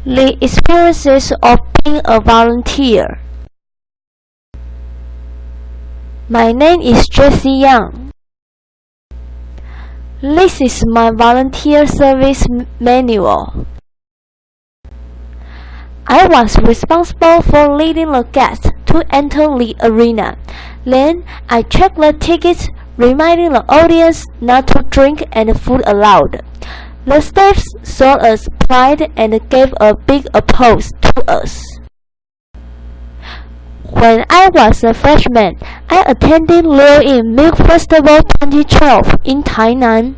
The experiences of being a volunteer. My name is Jessie Young. This is my volunteer service manual. I was responsible for leading the guests to enter the arena. Then I checked the tickets, reminding the audience not to drink and food allowed. The staff saw us polite and gave a big applause to us. When I was a freshman, I attended Liu In Milk Festival 2012 in Tainan.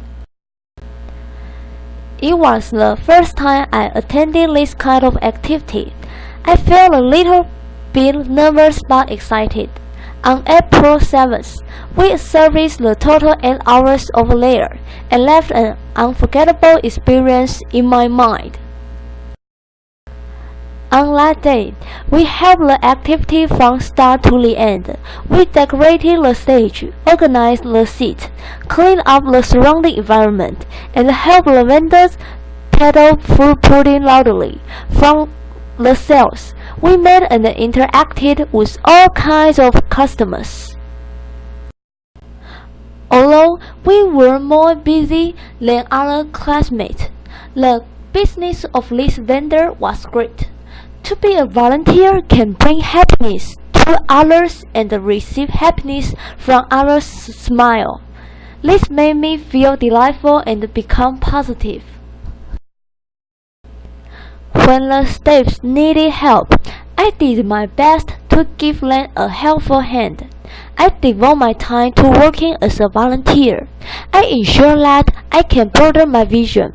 It was the first time I attended this kind of activity. I felt a little bit nervous but excited. On April 7th, we serviced the total 8 hours over there and left an unforgettable experience in my mind. On that day, we held the activity from start to the end. We decorated the stage, organized the seats, cleaned up the surrounding environment, and helped the vendors peddle fruit pudding loudly from the sales. We met and interacted with all kinds of customers. Although we were more busy than other classmates, the business of this vendor was great. To be a volunteer can bring happiness to others and receive happiness from others' smile. This made me feel delightful and become positive. When the staff needed help, I did my best to give them a helpful hand. I devote my time to working as a volunteer. I ensure that I can broaden my vision.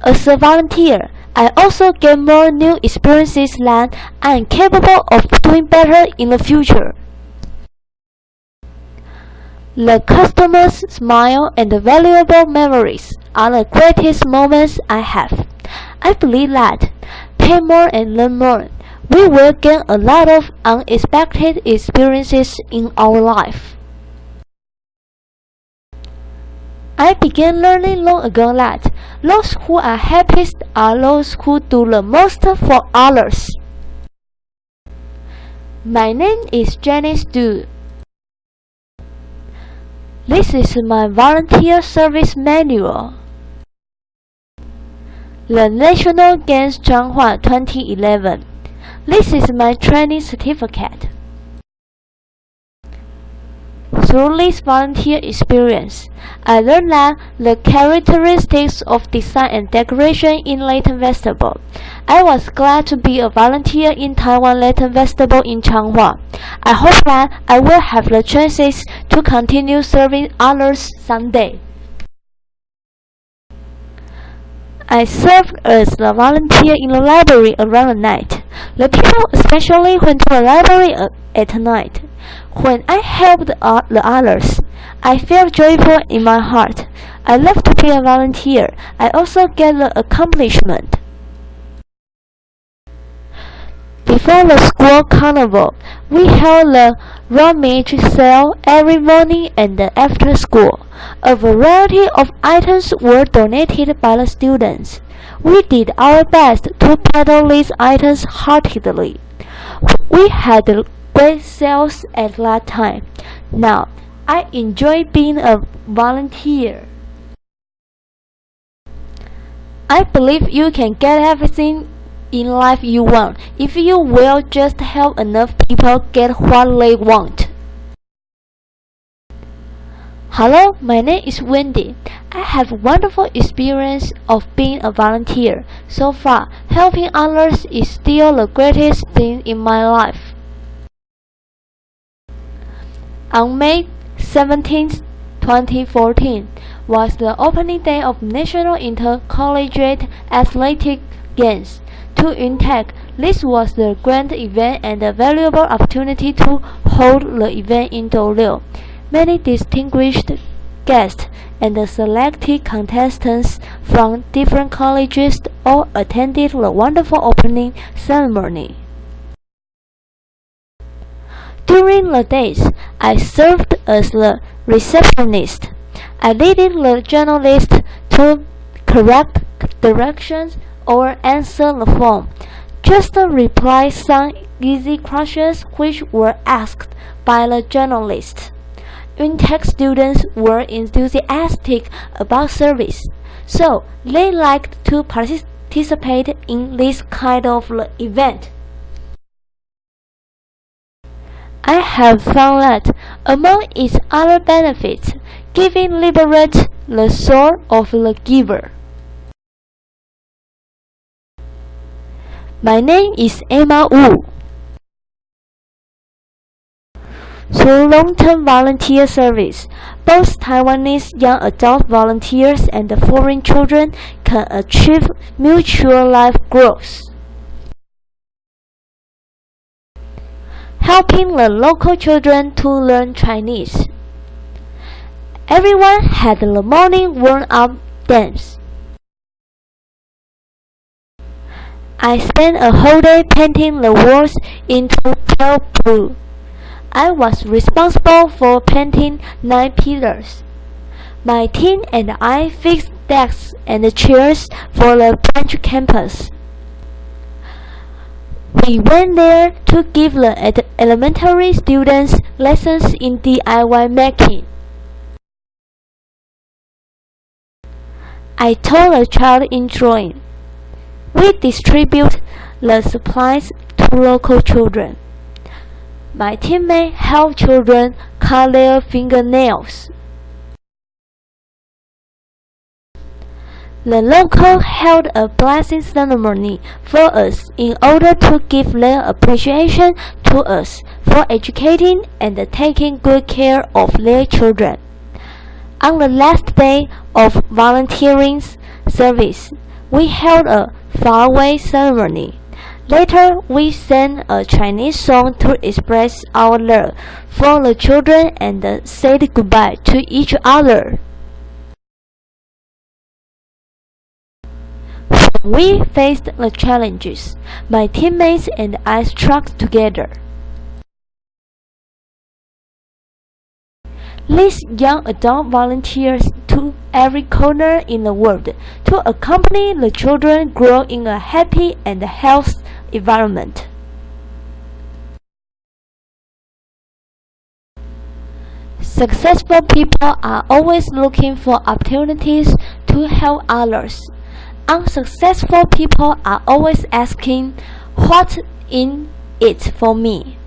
As a volunteer, I also get more new experiences that I am capable of doing better in the future. The customers' smile and valuable memories are the greatest moments I have. I believe that, pay more and learn more, we will gain a lot of unexpected experiences in our life. I began learning long ago that those who are happiest are those who do the most for others. My name is Janice Du. This is my volunteer service manual. The National Games Changhua 2011. This is my training certificate. Through this volunteer experience, I learned that the characteristics of design and decoration in Lantern Festival. I was glad to be a volunteer in Taiwan Lantern Festival in Changhua. I hope that I will have the chances to continue serving others someday. I served as a volunteer in the library around the night. The people especially went to the library at night. When I helped the others, I felt joyful in my heart. I love to be a volunteer. I also get the accomplishment. Before the school carnival, we held the rummage sale every morning and after school. A variety of items were donated by the students. We did our best to peddle these items heartedly. We had great sales at that time. Now, I enjoy being a volunteer. I believe you can get everything in life you want if you will just help enough people get what they want. Hello, my name is Wendy. I have a wonderful experience of being a volunteer. So far, helping others is still the greatest thing in my life. On May 17, 2014, was the opening day of National Intercollegiate Athletic Games. To Intech, this was the grand event and a valuable opportunity to hold the event in Doliu. Many distinguished guests and selected contestants from different colleges all attended the wonderful opening ceremony. During the days, I served as the receptionist. I leaded the journalists to correct directions, or answer the phone. Just reply some easy questions which were asked by the journalist. UNTEC students were enthusiastic about service, so they liked to participate in this kind of event. I have found that among its other benefits, giving liberates the soul of the giver. My name is Emma Wu. Through long-term volunteer service, both Taiwanese young adult volunteers and foreign children can achieve mutual life growth. Helping the local children to learn Chinese. Everyone had the morning warm-up dance. I spent a whole day painting the walls into pale blue. I was responsible for painting 9 pillars. My team and I fixed desks and chairs for the branch campus. We went there to give the elementary students lessons in DIY making. I taught a child in drawing. We distribute the supplies to local children. My teammate helped children cut their fingernails. The local held a blessing ceremony for us in order to give their appreciation to us for educating and taking good care of their children. On the last day of volunteering service, we held a farewell ceremony. Later, we sang a Chinese song to express our love for the children and said goodbye to each other. When we faced the challenges, my teammates and I stuck together. These young adult volunteers to every corner in the world to accompany the children grow in a happy and healthy environment. Successful people are always looking for opportunities to help others. Unsuccessful people are always asking, "What's in it for me?"